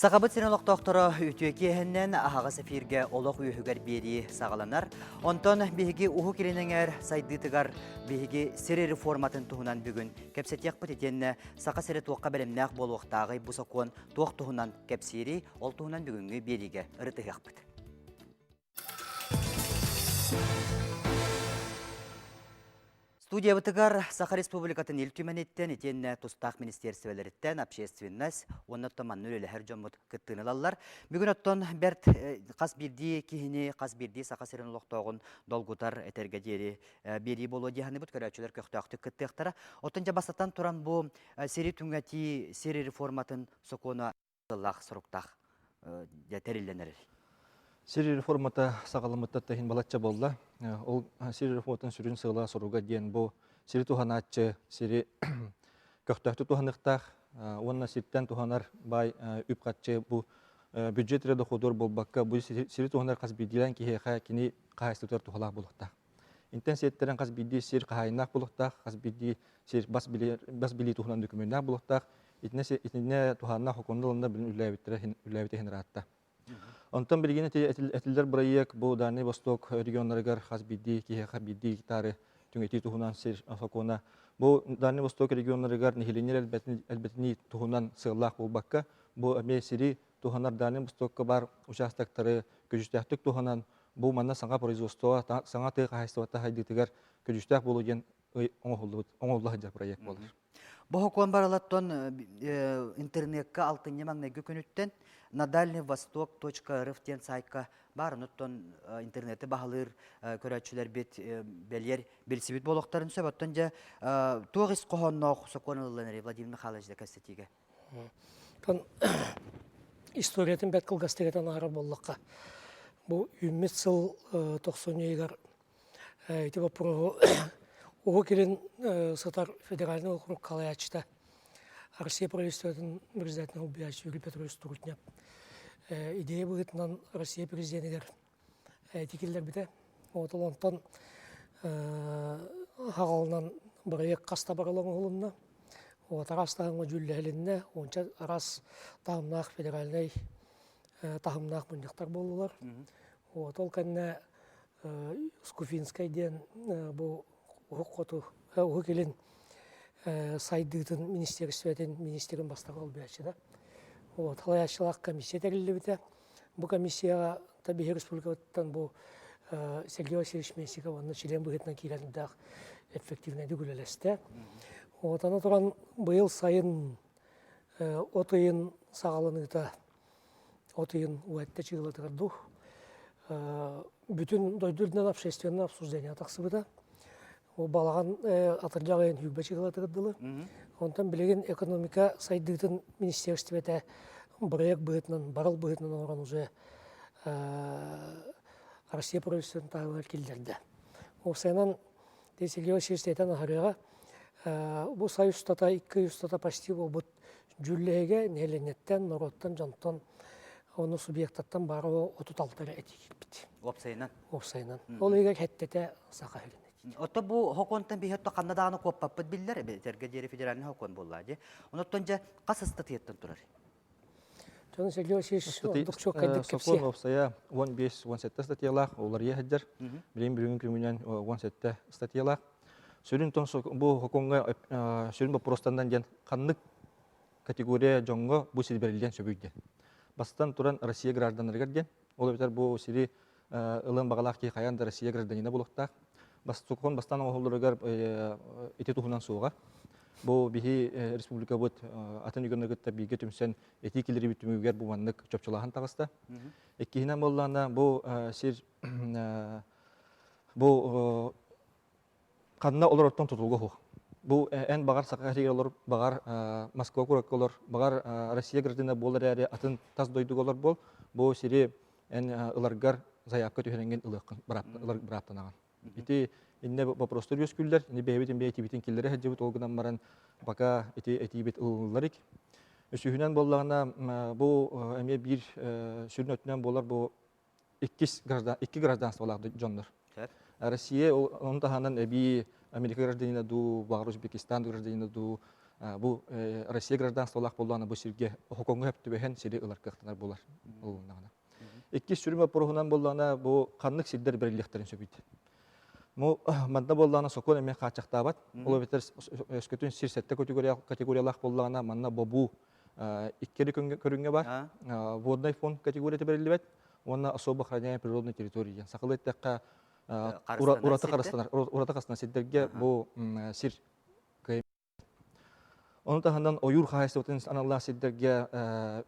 Сақабыт сенелік тоқтыры үтіекеһіннен ағағыз эфирге олық үйігер бері сағаланар. Онтон бейгі ұғы керенеңер сайдытығар бейгі сері форматын тұғынан бүгін кәпсетек бұтетенні сақа сері туаққа бәлемнәқ болуқтағы бұсақуын туақ тұғынан кәпсері ол тұғынан бүгінгі беріге ұрытығақ бұд. Студия бытыгар Саха Республикатын ил түмәнеттен, етен Тустақ министерствелеріттен, общественность, оннатта маннүр әлі әр жомыд күттіңілалар. Бүгін оттон бәрт қас бірді кейіне, қас бірді Саха серін ұлықтауғын долгутар әтергедері бері болу дегені бұд көрәтшілер көқтақты күттіқтара. Оттон жабастан тұран бұл сері түңәті, сері реформатын соқуына ұлақ сұрықтақ тәрелленер. Сири реформата сағалымытта тәхин балатча болды. Ол сири реформатын сүрін сығыла соруға дейін бұл сири туханатчы, сири көқтақты туханықтақ, онына сирттен туханар бай үпқатчы бұл бюджет реді қодыр болбаққа бұл сири туханар қаз бидилен кейхеға кені қағайстытар тухалақ болықтақ. Интен сеттерін қаз биди сир қағайынақ болықтақ, қаз биди сир бас били туханан дүкіменнақ болықтақ, итіне туханна хокондылында білін үләйбеттері хенератта. Онтан білген әтілдер бұрайек бұл Дальний Восток регионларығар қаз бидді, кейхеға бидді гитары түңеті тұхынан сер асақуына. Бұл Дальний Восток регионларығар нехеленер әлбәтіні тұхынан сығылақ бұл баққа. Бұл әме сері тұханар Дальний Востокқа бар участактары көжістәқтік тұхынан бұл манна саңа производствоға, саңа тұғы қайыстыватта хайдытығар көжістәқ болу ген оңылығы жа проект болыр. Бұл хокуан баралаттон интернетка алтын емаңнайғы күніттен на dальнийвосток.рф-тен сайтқа бар, ұныттон интернеті бағалыр көрәтшілер бет бәлер белсібет болуқтарын сөп, оттан жа тоғыз қоғаннақ соқуанылыланары Владимир Михайлович да кәстетіге. Историятын бәт қылғастыретен ары болуққа. Бұл үммет сыл 90-егер етіп опырығы оғы келен Сатар федеральный округ Калаячта Россия правительствотын президентінің ұлбияшы Юрий Петрович Турутняп. Идея бұғытынан Россия президентігер текелдер біті. Отыл онтан хағалынан бірайық қаста баралың ғылымына. Арастағыңа жүлі әлінне, онша арас тағымнақ федеральный тағымнақ мұндықтар болулар. Отыл кәнне Скуфинскай ден бұл оғы келен сайдығытын министерін бастағы ол бәтші. Талайашылақ комиссия тәрілі біті. Бұл комиссияға табиғи республикаттан бұл Сергей Васильевич Месиков оны член бұғытынан кейлеріндағы эффективнайды күлелесті. Отаны тұран бұйыл сайын отыйын сағалыныйта, отыйын уәтті чығылатығырды. Бүтін дойдырдынан общественное обсуждение тақсы бұда. Ол балаған атыржағайын үйбә чығылатығырдылы. Онтан білеген экономика сайдығытын министерстветі бірек бұғытынан, барыл бұғытынан оран уже Россия правительствен тағылар келдерді. Ол сайынан Сергей Васильевичтен ағарыға бұл сайыстата, 2 ұстата почти бұл бұд жүллеге нәленеттен, народтан, жантан, оны субъекттаттан бары 36-тары әтекет біті. Опсайынан? Опсайынан. Ол егер әттеті сақа әлінет. Отто бұл хоконтан бейхетті қандадағаны қоппаппыд білдер, тергедері федеральный хокон болды. Оныттан жа қас ыстатыеттін тұрар? Жоны Сергей Васильевич олдық жоқ қайдық көпсе. Сокон опсая 15-17 статьялақ, олар ехәддер. Білейін бірінің күмінен 17 статьялақ. Сөрін тон бұл хоконға сөрін бұл простандан ден қанлық категория жоңғы бұл сілберілден сөбүйді. Бастан тұран Россия гражданларыгар ден. Ол өтер бұл сірі ылын бағалақ кей қаянда Россия гражданина болықтақ. Бастан оғылдырыгар еті тұхынан суға. Бұл бігі республика бұд атын үйгенлігітті бігі түмсен еті келері бүттімігер бұл маңнық чөпчілаған тағыста. Еккейінен болғанда бұл сір бұл қанына олар оттан тұтылғы құқ. Бұл ән бағар сақағария олар, бағар Москва көрек олар, бағар Россия граждана болар әрі атын тас дойдығы олар бол. Бұл сірі ән ұларғар заяққа түйеренген ұлаптанаған. Ити инне вопростар өскүлләр, инне бәйбетен бәйтибитен килләре хаҗыбыт олгынан баран бака этибит улларык. Өсүһүнән боллагына бу әмә бир сүрнөтнән болар бу 2 гражданство боларды жоннор. Россия он таһанан әби Америка гражданина ду, Багар Узбекистан гражданина ду, бу Россия гражданстволақ болланы бу сирге хоконга хөптүбэһен сири ылар кыхтанар булар. Улунагана. Икки сүрүм апорунан болланы бу каннык силдер берилихтерин сөбүт. Мо манда болланы сокон эме качактабат. Ол бетер өскөтүн сирсетте категориялах болланы манна бобу иккери көрүнгө бар. Водный фонд категорияты берилбет. Онна особо охраняемая природная территория. Сакылыттакка урата кастана силдерге бу сир Onu tahandan oyur hayatın analar sidderge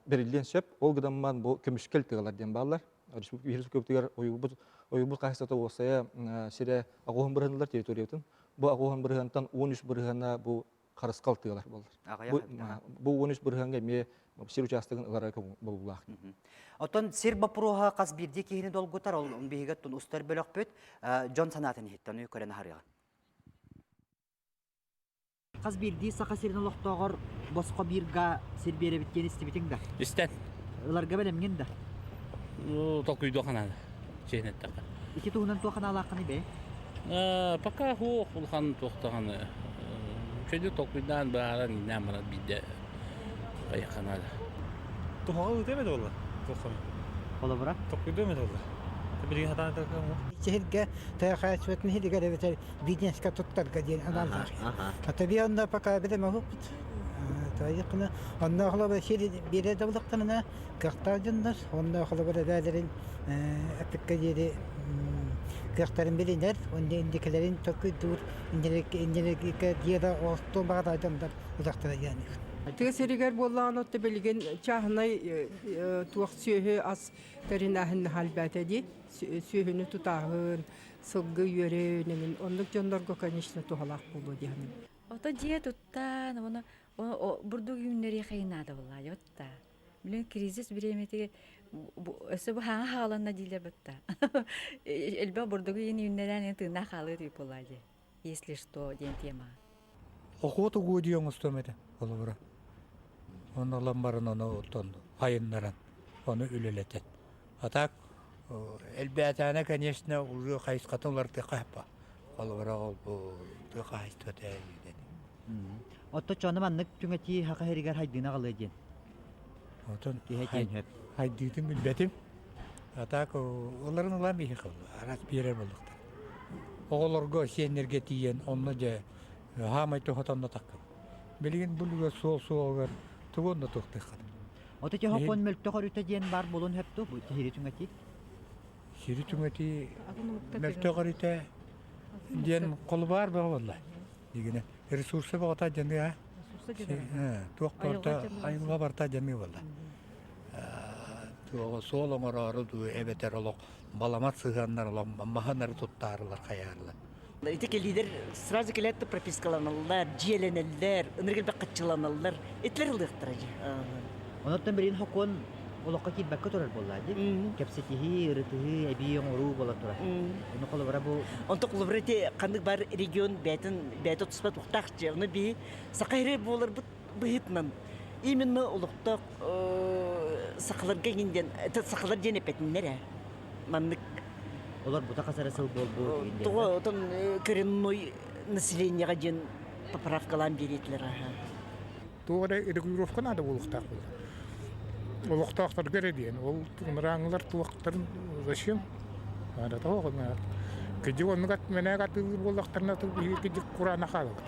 berilgen söp, olgudanman bu kömüşkel tığalar diyen bağlar. Respublika virüs köptüger oyur hayatı olsaya sire ağoğun bırhınlar teritoriyatın. Bu ağoğun bırhıntan 13 bırhına bu karıskal tığalar bağlar. Bu 13 bırhınga me sir uçastığın ılara bululaq. Oton sir bapuruha qas birdi kihini dolgutar, on bihigat ustar bölök büt, John sanatını hittan yukarı harıgan. Qaz birdi saqa sirin oloqtoğor bosqa birga sir bere bitken istibitiň da. İsten. Ilarga belemgen da. Tokuydu xanada. Cehnetde. İki tuğunan tuğana alaqını be. Paka hu ulhan toqtağan. Şöyle tokuydan bağıran inamara bide. Qaya xanada. Tuğağı demedi valla. Ola bura. Tokuydu demedi valla. Tabii hatan takım. Çehirge tayakhaçvetni hidigere veter bizneska tuttar gadien analar. Hatta bir anda paka bile mahuk. Tayıqna anda hala bir şey bir devletlerine kırtacınlar. Onda hala bir değerlerin epik yeri kırtların bilinler. Onda indikilerin tokuydur. İndilik diyada orta bağdaydanlar uzakta yani. Tüseriger bollan otte belgen çahnay tuaq sühü as terinahin halbatedi sühünü tutahın soggu yörenemin onluk jonlarga конечно tuhalaq bolu diyan. Ota diye tuttan onu burdu günleri xeynada vallahi yotta. Bilen krizis biremeti bu ha halanda dile bitta. Elba burdu yeni günlerden tına halı deyip oladı. Если что, diyen tema. Okutu gudiyon ustomede. Olubura. Onu lambarın onu otondu. Hayınlaran. Onu üleleten. Atak elbetane конечно уже хайскатылар текапа. Olubura ol bu tekahistete dedi. Otto çonu manlık tüngeti haqa heriger haydına qalı diyen. Oton Dihen hep. haydidim bilbetim. Atak onların ulan bir hikal. Aras bir yer bulduk. Oğullarga senlerge tiyen onunca hamay tohatanna takım. Bilgin buluga soğugar tuğunda tohtıqad. Otto ço hokon mülkte qorüte diyen bar bolun hep to bu heri tüngeti. Şiri tümeti mekteğarite diyen kolu var be vallahi. Digine resursa bağta canı ya. Tuğda ayılga barta canı vallahi. Tuğda soğlan ararı du ebeter olaq balamat sığanlar olan mahanları tuttarlar kayarlar. Эти лидер сразу келетті пропискаланалар, жиеленелер, ыныргел бақытчыланалар, етлер ылдықтырады. Onottan birin hokon olaqqa kitbakka torar bolladı. Kepsetihi, rıtıhi, ebiyon oru bola torar. Onu qolu bura bu Онты құлыбырете қандық бар регион бәті тұспат ұқтақчы, оны бей сақайры болар бұхытнан. Именно ұлықтақ сақаларға кенден, сақалар ден епетінлер, маннық. olar buta qasara sıl bol bu diyen. Тұғы отын коренной населениеға ден поправкалан беретілер. Туғада регулировка надо улықтақ болды. Улықтақтар керек дейін. Ол нұраңылар туақтарын зачем? Ада тоғын. Кеде онығат мене қатылыр болақтарына тұғы кеде құрана қалығы.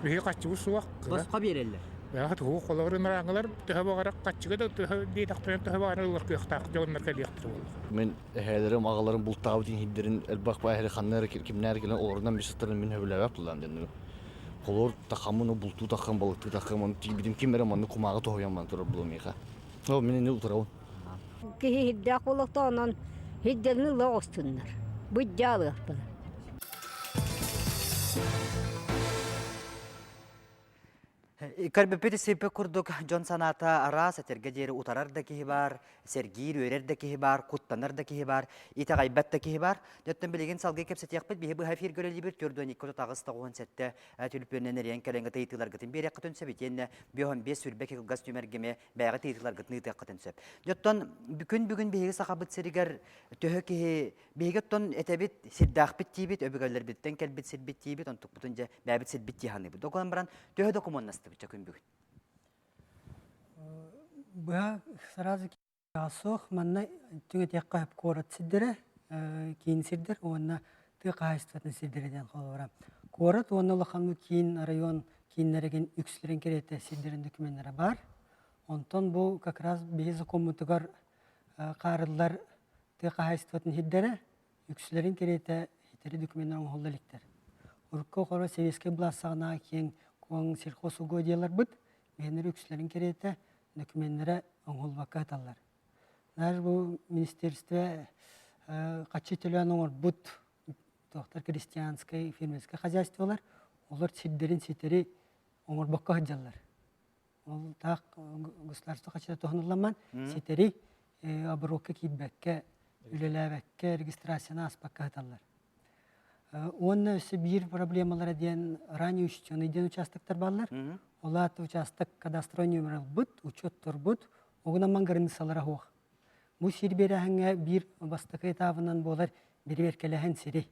Бейі қатшы ұсуақ. Bosqa berelle. Яғат хуқ қолағыры нұраңылар түхі бағарақ қатшыға да түхі дейдақтарын түхі бағарылар күйіқтақ жоғынлар кәдейқтір болды. Мен әйелерім, ағаларым бұл тауытын хиддерін әлбақ ба әйелі қаннары кімнәрі келен оларынан бесіттірін мен өбілі әптілден дені. Қолор тақамын, бұлту тақам, балықты тақам, оны тегбедім кемерім, оны құмағы тоғыян бан тұрар бұлы мейқа. Ол менен не ұлтырауын. Ки хидда қолықта онан хиддеріні лоғыстындар. Бұддялы бұлар. Karbepeti sepe kurduk John sanata ara saterge jeri utarar da kihibar, sergir örer da kihibar, kuttanar da kihibar, ita gaybat da kihibar. Jotten bilegen salgı kepset yakpet bihe bu hafir göreli bir tördön ikko tağız tağuan sette tülüpönen eriyen kalenge teytilar gıtın bir yakıtın söp etenne bihon bes sürbek gaz tümergeme bayağı teytilar gıtın yakıtın söp. Jotten bugün bihe sakabıt seriger töhö ki bihegetton etebit siddaq bittibit öbügaller bitten kelbit sirbit tibit on tukbutunca babit sirbit tihanı bu. Dokunan baran töhö dokumun nastı. күн бүгін. Быа сразу асох манна түңе текка корат сиддере кийин сиддер онна ты кайыстатын сиддерден холора. Корат онна лахамны кийин район кийиннереген үкслерин керете сиддерин документтері бар. Онтон бу как раз бейзі коммутугар қарылар ты кайыстатын сиддере үкслерин керете хитери документтері оңголдаликтер. Урукко хора севеске бласагына кийин коң сельхоз угодиялар бут, менер үкслерин керете документтері оңголбакка аталар. Наш бу министерстве качы төлөн оңор бут доктор крестьянской фермерское хозяйстволар, олар сиддерин ситери оңорбакка хаджалар. Ол так государство качыда тохнуламан ситери оборотка кийбекке, үлелебекке регистрацияны аспакка аталар. Онна өсі бир проблемалар ден ранее учтенный ден участоктар баллар. Олат участок кадастровый номер бут, учет турбут, огнаман границалара хоқ. Бу сирберәһеңә бир бастыкы этабынан болар берберкеләһен сири.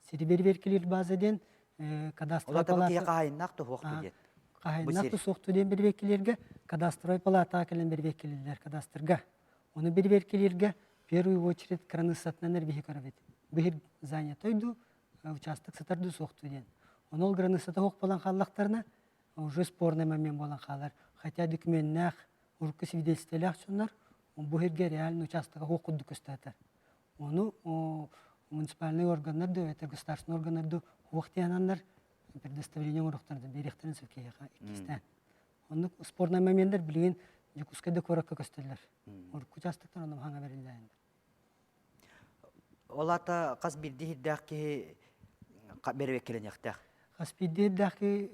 Сирберберкелер базаден кадастровый палата. Олар табы кайнак то хоқ дигән. Кайнак то соқту ден берберкелерге кадастровый палата келен берберкелерләр кадастрга. Оны берберкелерге в первую очередь границатнан бихи карабет. Бир занятойду участок сатарды соқту ден. Оны границата хоқ болан халлактарына уже спорный момент болан халар. Хотя документнах урукка свидетельствелях соннар, он бухерге реально участка хоқудду көстатар. Оны муниципальный органдар да, это государственный органдар да хоқтиянандар предоставление урухтарды берехтерин сөкеяға иккистен. Оны спорный моменттер билген жукускайды коракка көстелер. Урукка участоктар оны хаңа берилден. Олата қаз бірді хиддәқки бербек келен яқтақ. Қаз бірді хиддәқки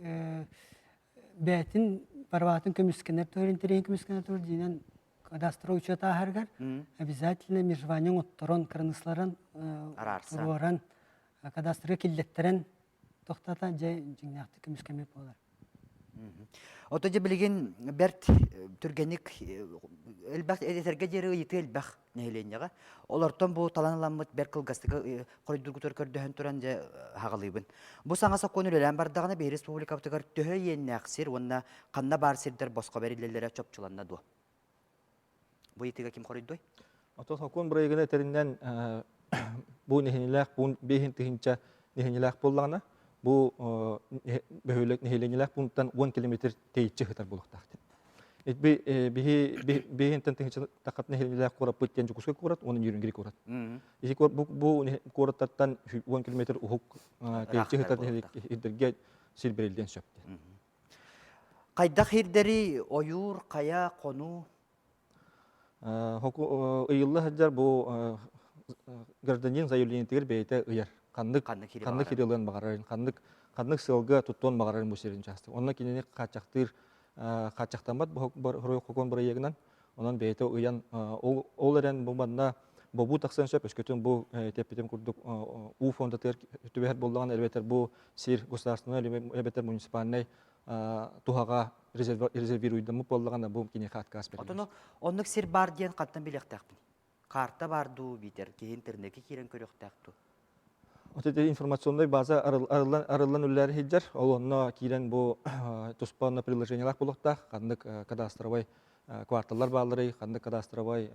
бәтін парватын көміскенер төрін терен көміскенер төр дейінен кадастровый учет ахаргар обязательно межванен отторон кырынысларын туроран кадастры келдеттерен тоқтата жеңнақты көміскемеп болар. Ото же билген берт түргенік элбах эдетерге жері үйті элбах нәйленеға. Олартан бұл таланыламыт бер кылгастығы қоридургу төркөрдөһөн туран же хағалыбын. Бұл саңаса конүлелен бардағына бей республикаптығар төхі енне ақсир, онна қанна бар сирдер босқа берилелері чопчуланна ду. Бұл етіға кем қоридой? Ото сакон бұрайгына теріннен бұл нехенелек, бұл бейхін тихінча нехенелек болдағына, бұл бөхөлік нехеленелек бұнтан 10 километр тейітші хытар болуқтақты. Бейхін тихінча тақат нехеленелек қорап бұттен жүкіске қорат, оның үйрінгері қорат. Бұл қораттардан 10 километр ұхық тейітші хытар нехеленелерге сілберелден сөпті. Қайдақ хирдері ойур, қая, қону? Ыйылы хаджар бұл гражданин заявлениетігер бейті ұяр. Қандық хирилығын бағарарын, қандық сылғы тұттуын бағарарын бұсерін жасты. Онына кенене қатшақтамат бұл қоқон бір егінен, онан бейті ұян ол әрен бұлмадына бұ тақсан сөп, өскөтін бұл теппетен күрдік ұ фондатыр түбәр болдаған әлбеттер бұл сир государственный әлбеттер муниципальный тухага резервируйдамы болдағанда бұл кене қатқас берген. Онық сир бар дейін қаттан білектәқпін. Карта барду, битер, кейін тірнекі керен көректәқті. Отете информационный база арылан үлләр хиджар, ол онна кирен бұл туспанна приложениялар болуқтақ, қандық кадастровай кварталар балдыры, қандық кадастровай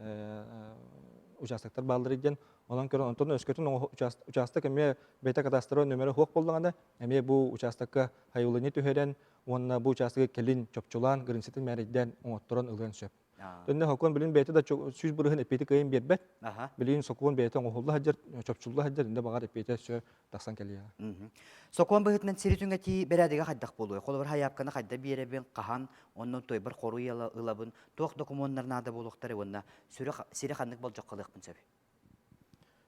участоктар балдыры ден. Онан көрін онтон өскөтін участок әме бейта кадастровай нөмері хоқ болдағанда, әме бұл участокқа хайулыны түйерен, онна бұл участокы келін чопчулан, гринсетін мәрейден оңоттырын ылғын сөп. Төнне хокон билин бейте да сүз бурыхын эпети кайын бербет. Билин сокон бейте оңолла хаджар, чопчулла хаджар, инде багар эпете сө тақсан келия. Сокон бейтнен сиритүнгә ти берәдеге хаддак болуы. Қолбыр хаяпканы хадда беребен қахан, оннан той бір қору ылабын, тоқ документарна да болуқтары, онна сире хандық бол жоққылықпын сөбі.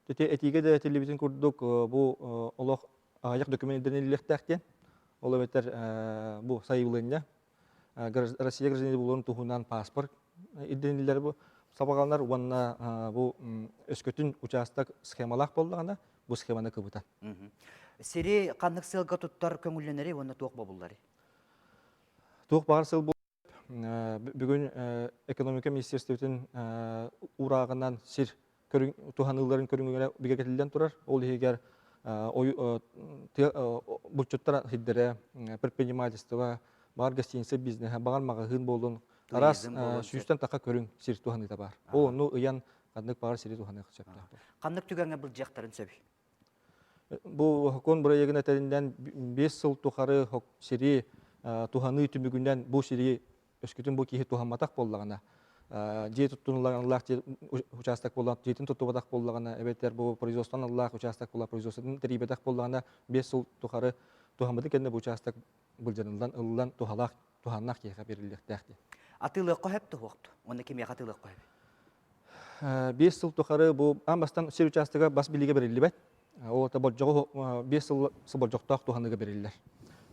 Төте этиге де телевизион көрдік, бұл олық аяқ документтерін илектәқтен, ол өбеттер бұл сайылығында, Россия гражданины болуын тұхынан паспорт, иденилер бу сабагандар уанна бу өскөтүн участок схемалак болдуганда бу схеманы кыбыта. Сири кандык сылга туттар көңүлленери уанна туок болулары. Туок бар сыл бул бүгүн экономика министрлигинин урагынан сир туханыларын көрүнгөнгө бигетилден турар. Ол эгер бучуттар хиддере предпринимательство бар гостиница бизнеса, бар магазин болун. Арас Туризм болун, сүйістен тақа көрін сирит туханы да бар. Ол onu ыян кандык бар сирит туханы чапта. Қандық түгәңе бұл жақтарын сөбі? Бу хокон проектын әтәлінден 5 жыл тухары сири туханы түмүгүнден бу сири өскүтүн бу кихи тухаматак боллагана. Же туттунулар участок боллан, жетин туттубатак боллагана, эбеттер бу производствон аллах участок болла производстводун терибетак боллагана 5 жыл тухары тухаматы кенде бу участок булжанылдан ыллан тухалак туханнак киха берилдекти. Атылық қойып тұғықты? Оны кеме атылық қойып? 5 жыл тухары бу амбастан сир участога бас билиге берилибет. Ол та болжого 5 жыл болжоктак туханыга берилер.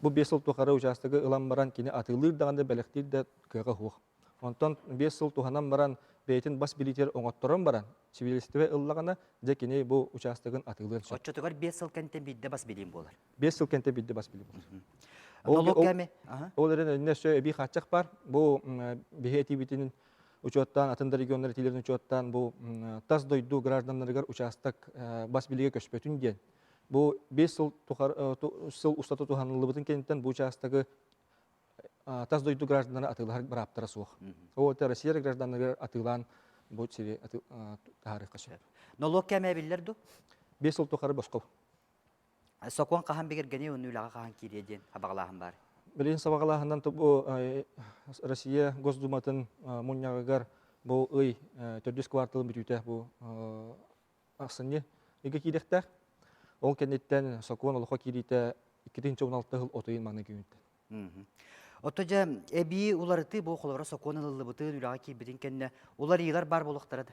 Бу 5 жыл тухары участогы ылан баран кини атылыр даганда белектир да кыга хук. Онтон 5 жыл туханан баран бейтин бас билитер оңотторон баран свидетельстве ыллагана же кини бу участогын атылыр. Отчотугар 5 жыл кенттен бидде бас билим болар. 5 жыл кенттен бидде бас билим болар. Налог кәме? Ол эрен нөсө эби хатчак бар. Бу бихети битин учеттан атын региондар телевизион учеттан бу тас дойду граждандарга участок бас билиге көчпөтүн ден. Бу 5 жыл тухар жыл устату туханылыбытын кенттен бу участогы тас дойду граждандар атылар бараптара суох. Ол та Россия граждандар атылан бу сири тарихка шер. Налог кәме биллерду? 5 жыл тухары боско. Сокон кахан бегергене өнүлага кахан киреден абагалахан бар. Билин сабагалаһынан бу Россия Госдуматын муннягагар бу ый 4 квартал бүтүтә бу аксыны иге кидектәк. Ол кенеттен сокон олхо кирите 2016 жыл отойын маны күнтә. Отожа эби уларыты бу холора сокон ыллыбыты үлага кибидин кенне улар ыйлар бар болуктарады.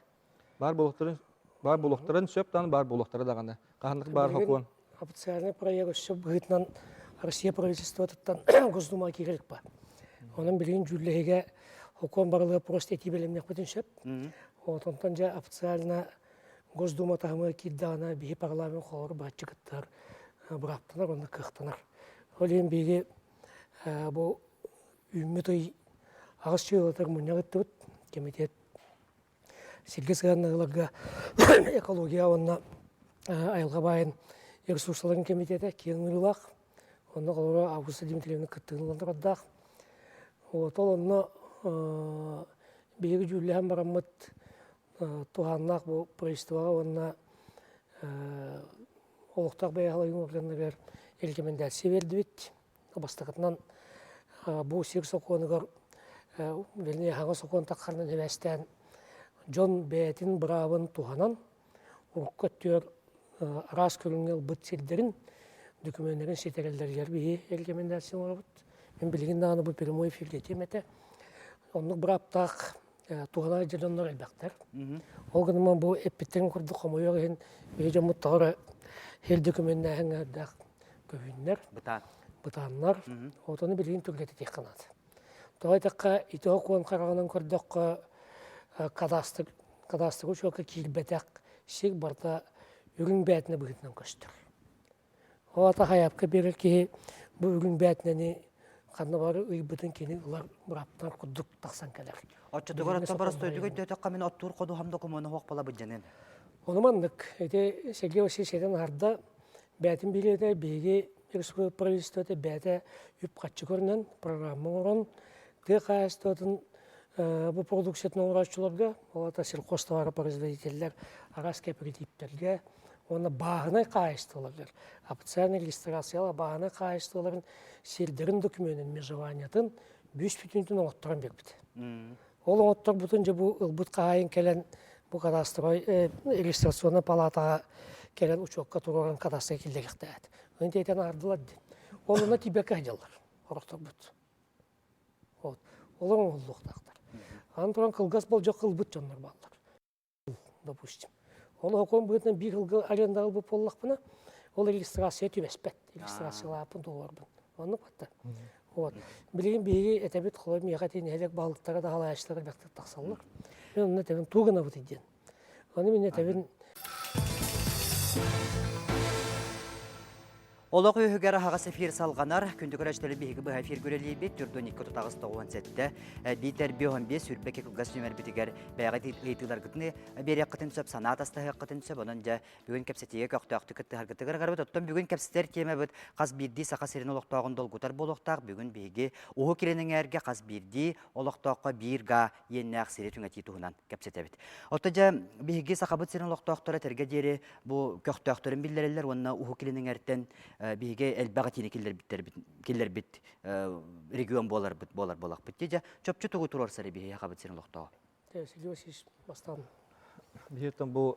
Бар болуктарын сөптан бар болуктары даганы. Кахандык бар хокон. Официальный проект өсө быытынан Россия правительствотан Госдума кирелик бар. Onun билин жүллеге хокон барлыгы просто эти белемнек бүтүн сөп. Онтон же официально Госдума тагы киддана бии парламент хору бачыгыттар браптанар онда кыктанар. Олен биге бу үммөй агыс чыгылтар мунягыттыт комитет силгесганларга экология онна айылга байын ресурсларын комитеті кеңірілақ, оны қалуыра Августа Дмитриевна кіттігіландырадақ. Ол оны бейгі жүліған барамыд туғаннақ бұл проективаға онына олықтақ бәйғалайын орденлер елкемендәсі берді бет. Бастықытынан бұл сер соқуынығыр беліне хаңа соқуын таққарынан әбәстен Джон Бәйтін бұрабын туғанан ұққыттер арас көрүнгел быт силдерин документтарын сетерелдер бии рекомендация болот. Мен билген дагы бу прямой эфирде темете. Онны браптак тугана жадоннор элбактар. Ол гына бу эпитен курду комойген беже муттагы хел документтарын да көбүннөр. Бутаннар. Отону билген түргөтө текканат. Тойтакка итоо кон караганын көрдөк кадастр учока килбетак сиг барта Үгін бәтіне бұғытынан көстір. Оғата қаяпқа берер ке бұл үгін бәтінені қанды бары үй бұтын кені ұлар бұраптан құддық тақсан кәлер. Отчатығыр атта барастой дүгін дөтіққа мен оттуыр қоду хамды құмыны хоқ бала бұджанен. Оны мандық. Сергей Васильевичтен арда бәтін біледі бейге правительствоты бәті үп қатшы көрінен программа орын де қайыстатын бұл продукциятын оңырашчыларға, олата сельхозтовары производителер, арас кооперативтерге, оны бағыны қайыстыларыр. Официальный регистрациялы бағыны қайыстыларын сердерін документін межеваниятын бүйіс бүтінтін оңыттырын бербеді. Ол оңыттыр бұтын же бұл ұлбұт қайын келен бұл кадастрой регистрационы палатаға келен учокка тұрған кадастрой келдерікті әді. Оны дейтен ардылады. Олына тибекі әделер. Орықтыр бұт. Олың олықтақтар. Антуран кылгас бол жоқ кылбыт жоннор балдар. Допустим. Ол окон бытын бир кылга арендалы бу поллакпына, ол регистрация түбеспет. Регистрациялапын долларбын. Оны батта. Вот. Билген биги этебит кылып миякатын элек балыктары да халаштары бактап таксаллар. Мен уну тебин тугана бут иден. Аны мен тебин Олық өйігер ағас эфир салғанар, күндігір әштелі бейгі бұға эфир көрелейбет, түрден 2-9-97, бейтер 5-15 үрбеке күлгас нөмір бітігер бәйға ейтілер күтіне бері қытын сөп, санат астағы қытын сөп, оның жа бүгін кәпсетеге көқты күтті әргіттігір ғарбет, оттан бүгін кәпсеттер кеме бұд қаз бірді сақа серін олықтағын долгутар болуқтақ, бүгін бейге оғы керенің әрге қаз бірді олықтаққа бірға еннәқ сері түңәті тұғынан кәпсетебет. Отта жа бейге сақа бұд серін олықтақтары тәрге дері бұл көқтақтарын білдерелер, онына оғы керенің әрттен биге элбага тине киллер бит регион болар болак бит же чөпчү тугу турар сары биге хабат сен лохто. Силиосис бастан. Биетен бу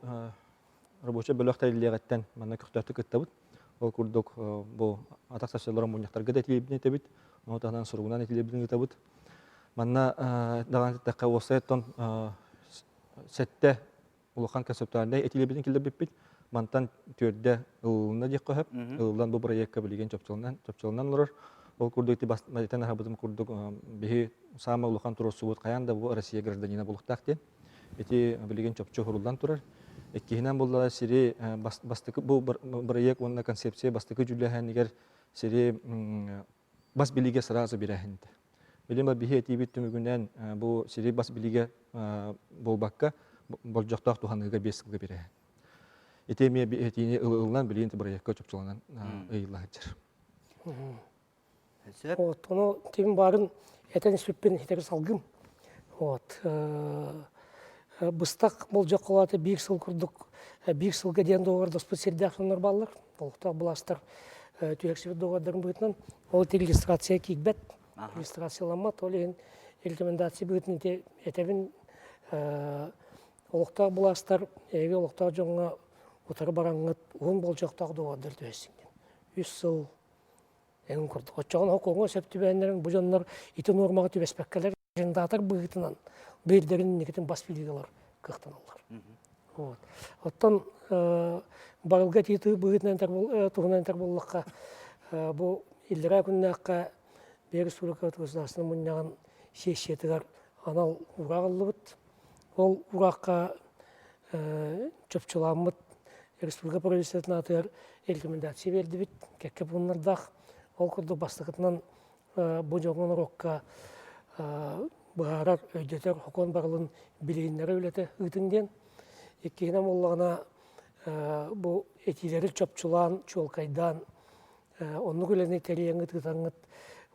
рабочий бөлөктөр илегеттен мана көктөтү кыттабыт. Ол курдук бу атак сачлар муньяктарга да тилебин этебит. Отадан сургунан тилебин этебит. Манна даган такка осеттон сетте улухан концептуалда этилебин киллер бит. Мантан түрдө ылына дек көһөп, ылдан бу проектка билген чөпчөлүнөн олор. Ол курдук ти бастан хабытым курдук бихи сама улухан турусубут каянда бу Россия гражданина булуктак ден. Эти билген чөпчө хурулдан турар. Эккинен булла сири бастыкы бу проект онна концепция бастыкы жүлөһөн эгер сири бас билиге сразу бирәһинде. Билем бихи тибит түмүгүнөн бу сири бас билиге болбакка болжоктак туханыга 5 жылга бирәһин. Итеме этине ылынан билген проектка чөпчөлөнөн ыйлаачыр. Вот, оно тем барын этен сүппен хитер салгым. Вот. Быстак болжок кылаты 1 жыл курдук. 1 жылга дейин доғар доспут сердахнар баллар. Болукта буластар түйексибет доғардарын бытынан. Ол регистрация кикбет. Регистрацияланмат. Ол рекомендация бытын этебин олукта буластар эге олукта жоңга отары бараңыт 10 болжоктагы доғардар төсиңден. 100 жыл эң курдук. Очогон окуңга септибендерин бу жоннор ити нормага түбеспеккелер арендатор быгытынан бердерин никетин бас билигалар кыктаналар. Вот. Оттон барылга тити быгытынан тугунан тарболлакка бу иллера күннакка бер сурка тусасын муннаган сессиятыгар анал урагылыбыт. Ол уракка чөпчөламыт республика правительствотuna атыр рекомендация берди бит. Кекке буннардах ол курду бастыгытынан бу жогон рокка баарар өйдөтөр хокон барылын билигиннери үлете ытыңден. Эккенем оллагына бу этилери чөпчулан, чолкайдан онну күлени тереңит ытаңыт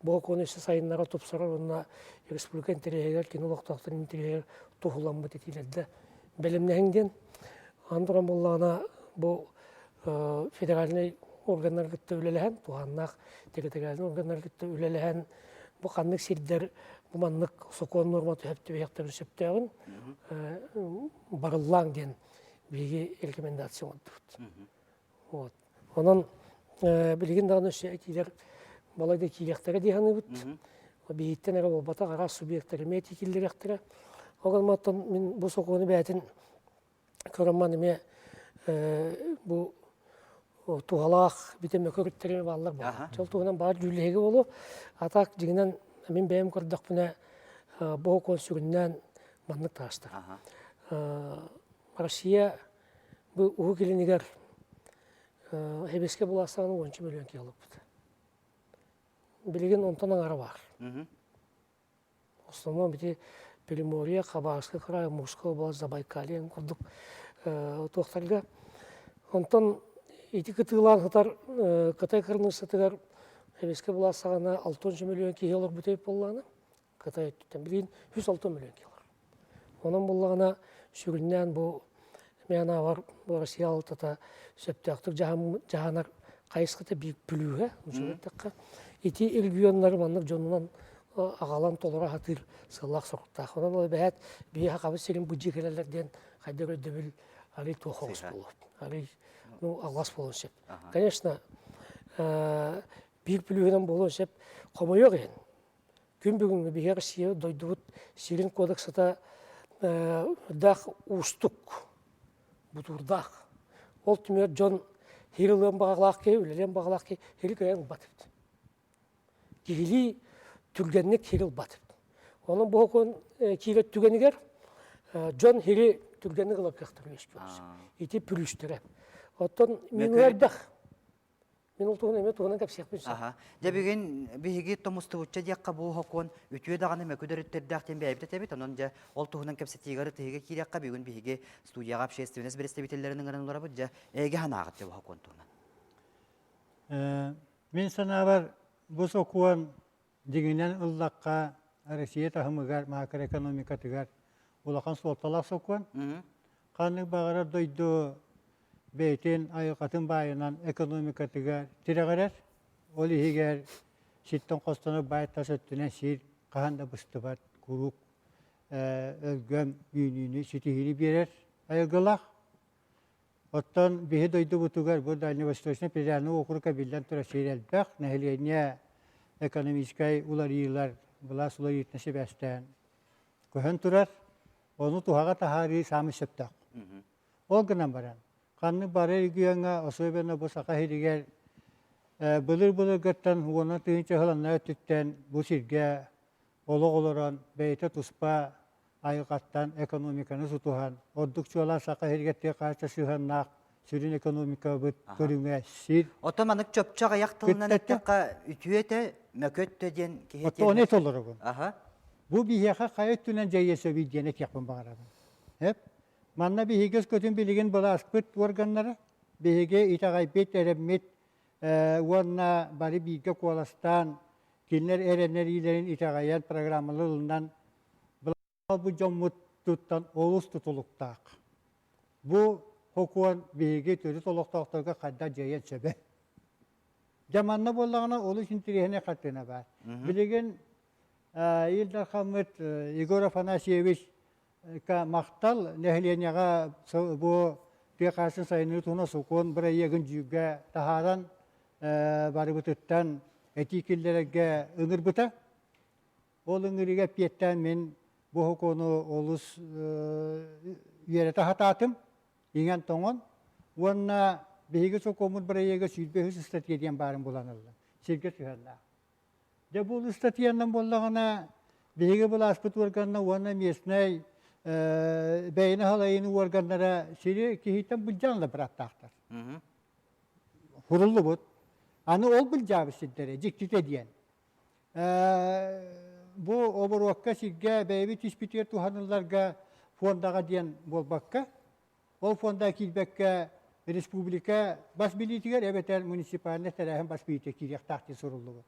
бу конусы сайыннара топсарар онна республика интерегер кинологтактын интерегер тухуламбыт этилерде белемнеңден андыран боллагына бу федеральный органдар гытты үлелеген, туғаннақ тегетегелдің органдар гытты үлелеген, бұ қанның сирдер, бұ маннық сокон норматы өпті бейектарын сөптеғін барыллаң ден бейге рекомендация өттіп. Онын білген дағын өсі әйтелер балайды кейлектері дейханы бұд. Бейттен әрі болбата ғара субъекттері мәйті келдеректері. Оған маттан мен бұ соконы бәйтін көрімманыме бұ туғалақ бітеме көріттеріме балылар бұл. Жол туғынан бар жүлігі болу. Атақ жігінен мен бәйім көрдіқ бұна бұғы консүріннен маңнық тағыстыр. Россия бұл ұғы келінігер әбеске бұласағының 10 миллион келіп бұд. Білеген онтан аңары бар. Основном біте Приморье, Хабаровский край, Мужская область, Забайкалье көрдік тоқтарға. Онтан ити кытылан хатар Кытай кырнысытыгар эбеске буласагана 6 миллион килолар бүтөйүп болланы. Кытай түтен билин 106 миллион килолар. Онун боллагана сүрүннән бу мена бар бу Россия алтата сөптөктүк жаһанар кайсыкыта бик бүлүгө ушултакка ити регионнар маннык жонунан агалан толора хатыр сыллак сокта. Онун ол бәт би хакабы сирин буҗикелерден кайда көдөбүл али тохос болуп. Али аллас болуын сеп. Конечно, бир бүлігінен болуын сеп, қомы yok ең. Күн бүгінгі бігер сие дойдуыт сирин кодексата дақ устук, бұтурдақ. Ол түмер жон хирилен бағалақ кей, үлелен бағалақ кей, хирил көйен батырды. Хирили түргеннік хирил батырды. Оның бұғын кейлет түгенігер, жон хири түргенік ылап кектір өшпөз. Ити пүліштірі. Оттон минуэрдах Мен ол туһун эме туһунан кепсиякпын. Аха. Дебеген биһиги томустубучча диякка бу хокон үтүе даганы мәкүдөрүттөрдәктен бәйбит әбит, онон же ол туһунан кепсетигары тыйга кирякка бүгүн биһиги студияга общественность представительлеринин гынан бу же эге ханагыт деп хокон туһунан. Мен санабар бу сокуан дигинен ыллакка Россия тахымыгар макроэкономика тыгар улахан солталак сокуан. Каны багара дойду бейтен айыкатын байынан экономика тыгар тирагарар. Ол игер ситтен костаны байта сөттүнен сир каханда быстыбат курук өлгөм үйнүнү ситихини берер айгылак. Оттан биһи дойду бутугар бу Дальневосточный федеральный округа билден тура сирелбек нахиления экономической уларыйлар була сулар итнесе бәстән. Көһөн турар, оны тухага тахари самы сөптак. Ол гынан баран. Канны бары гүйәңә особенно бу сака хиригер былыр гаттан уона тыйынча хыланна өттүттен бу сирге ологолорон бейте туспа айгаттан экономиканы сутухан. Ордукчуалар сака хиригетте кайча сыганнак сүрүн экономика бит көрүңө сир. Отоманык чөпчөг аяктылынан эттекка үтүете мәкөттө ден кехете. Отто не толорогун. Аха. Бу бияха кайыттүнен жайысы видене тякпын багарабын. Хеп манна бихигес көтүн билеген бола аспыт органнары бихиге итагайбет эреммет уонна бары биге коластан кинлер эренер илерин итагаян программалылынан бу жоммут туттан олус тутулуктак. Бу хокуан биге төрү толуктактарга кайда жайын сөбө. Жаманна боллагана олу шинтирехне каттына бар. Билеген Илдар Хамет Егор Афанасьевич ка мактал нехленяга бу текасын сайны туна сукон бир ягын жүгө тахаран бары бутуттан этикиллерге ыңыр бута. Ол ыңырыга пиеттен мен бу хокону олус үйрете хататым иңен тоңон. Уонна биһиги сокомун бир ягы сүйлбөһүс статьяден барын буланылды. Сирге түһәннә. Де бул статьяндан боллагана биһиги бул аспыт органна уонна местный бәйне халайын органнара сири кихитен булжанла бираттактар. Хуруллу бут. Аны ол булжабы сиддере жиктите диен. Бу оборокка сирге бәйби тиспитер туханыларга фондага диен болбакка. Ол фонда килбекке республика бас билитигер эбетер муниципальный тарахын бас билите кирек тахти суруллу бут.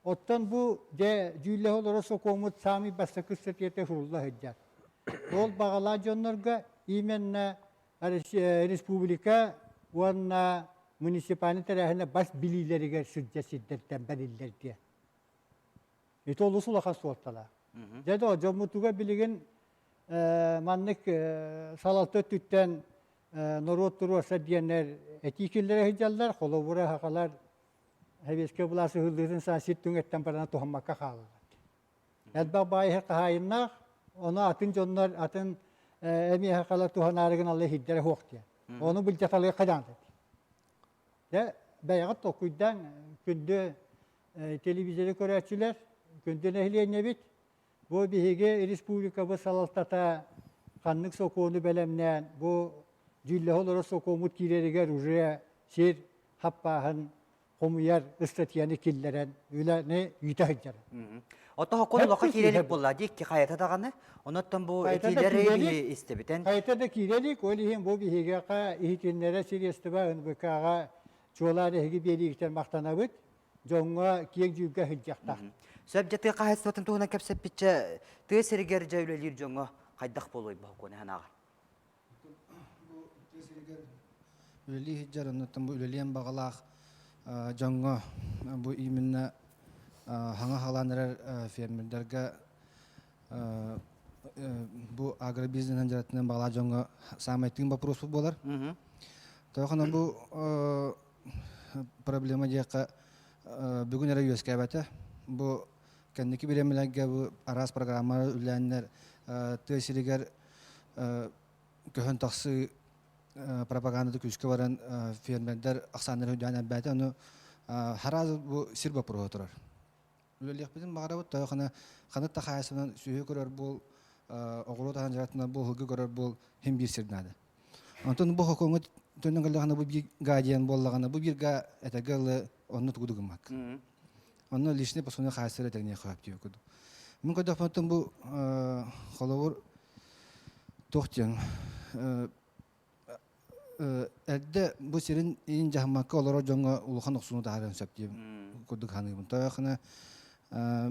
Оттан бу де жүйле олора сокомут сами бастакы статьяте хурулла хеджат. Ол багала жоннорга именно республика уанна муниципальный тарахына бас билилерге сүдже сиддерден берилер диye. Ето олус улахан суоттала. Деде о жомутуга билеген маннык салалты түттен норот туруаса диенер этикиллere хеджалдар, холовура хакалар Хевеске буласы хылдырын сасит түңеттен барана тухаммакка қалады. Әлбақ байы қағайыннақ, оны атын жонлар, атын әмей хақалар туханарығын аллы хиддері хоқты. Оны бұл жаталығы қаданды. Бәйіғат тоқуйдан күнді телевизиялы көрәтшілер, күнді нәхілейіне бит, бұл бейге республика бұл салалтата қанның соқуыны бәлемнен, бұл жүлі олары соқуымыт кирерігер ұжыя сер хаппағын Комuyar ıstatiyani killeren öyle yütahıcılar. Ota hokonu loka kirelik bolla dik ki hayata dağını. Onattan bu etileri istebiten. Hayata da kirelik olihin bu bihigaka ihitinlere siriyestiba ınbıkağa çoğlar ehgi birlikten maktanabıt. Jonga kiyek jüga hıcakta. Söbjeti kahetsvatın tuğuna kapsep bitçe tığ seriger cevlelir jonga kaydak boloy bu hokonu hanağa. Üleli hiccar onattan bu üleliyen bağalaq Jonga bu iminne hanga halanlar fermerlerge bu agrobiznesten jaratından bağla jonga samaytın вопрос bolar. Toğana bu problema diye bugün ara yüzkebete bu kendiki birimlerge bu aras programlar ülenler tesiriger köhön taksi propaganda küskü varan fermerler aksanları hüdyan elbette onu haraz bu sirba protorar. Üleliyek bizim mağarabı toğana kanıt takayasından sühü görür bu oğulu tahan jaratından bu hılgı görür bu hem bir sirnadı. Ondan bu hukumet төннөн галлахана бу бир гадиан боллагана бу бир га этагалы онну тугудугумак. Онно лишний посуна хасыр этегне хап дип куду. Мен көдө фотон бу холовур тохтен Әдді бұл серін ең жағымаққа олары жоңға ұлыған ұқсуны тағарын сөп дейм күрдік ханығым. Тойақына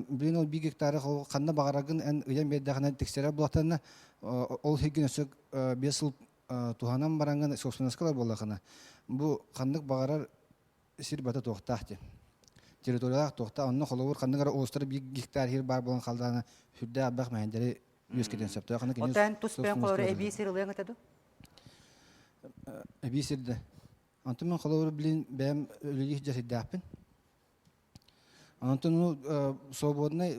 білін ол 1 гектары қанна бағарағын ән үйен бердіғына тексері бұлақтарына ол хеген өсік 5 жыл туғанан баранған собственносткалар болақына. Бұл қандық бағарар сир бата тоқтақ дейм. Территориялақ тоқта, онны қолауыр қандығара олыстары 1 гектар хер бар болған қалдағына хүрді абақ мәйіндері өскеден сөп. Отан тұспен қолауыр әбей серілең өтеді? Әбейсерді. Антон мен қолауыр білін бәйім өлігі жасыддақпын. Антон сободына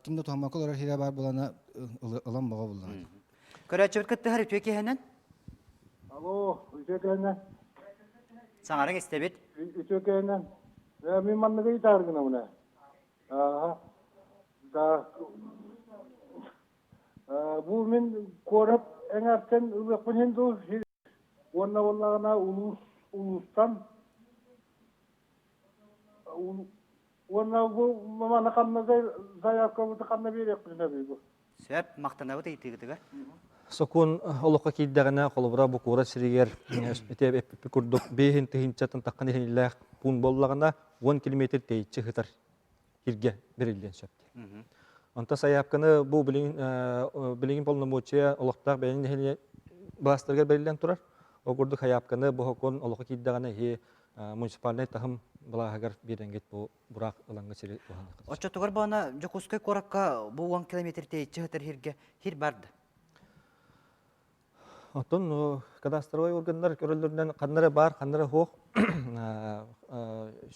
кімді тұхамақы олар хере бар болана ұлан баға болған. Көрәтші өткітті ғар үтөке хәнен? Алло, үтөке хәнен. Саңарың істебет? Үтөке хәнен. Мен манныға итарғына мұна. Бұл мен көріп әңәртен ұлықпын енді Онна-оннағына ұлыстан, онна бұл маманы қанна заявка бұты қанна берек бұзына бейбі. Сөп, мақтана бұты етігітігі? Сокун олыққа кейддағына қолыбыра бұл қора сірегер етеп күрдік бейхін түйінчатын таққан ехініләқ бұн боллағына 10 километр тейітші ғытар ерге берілден сөпті. Онта саяпқаны бұл білігін болны мөтшея олықтақ бәйін ехінілі бастырға берілден тұрар. Огурдuk hayapkаны бохокон олоқа киддаганы хе муниципальный тахым балагар биреңгет бу бурак ылаңга сири туханы. Очотугар бана жокускай коракка бу 10 километр тейче хатер хирге хир барды. Отон кадастровый органдар көрөлдөрүнөн кандары бар, кандары хок.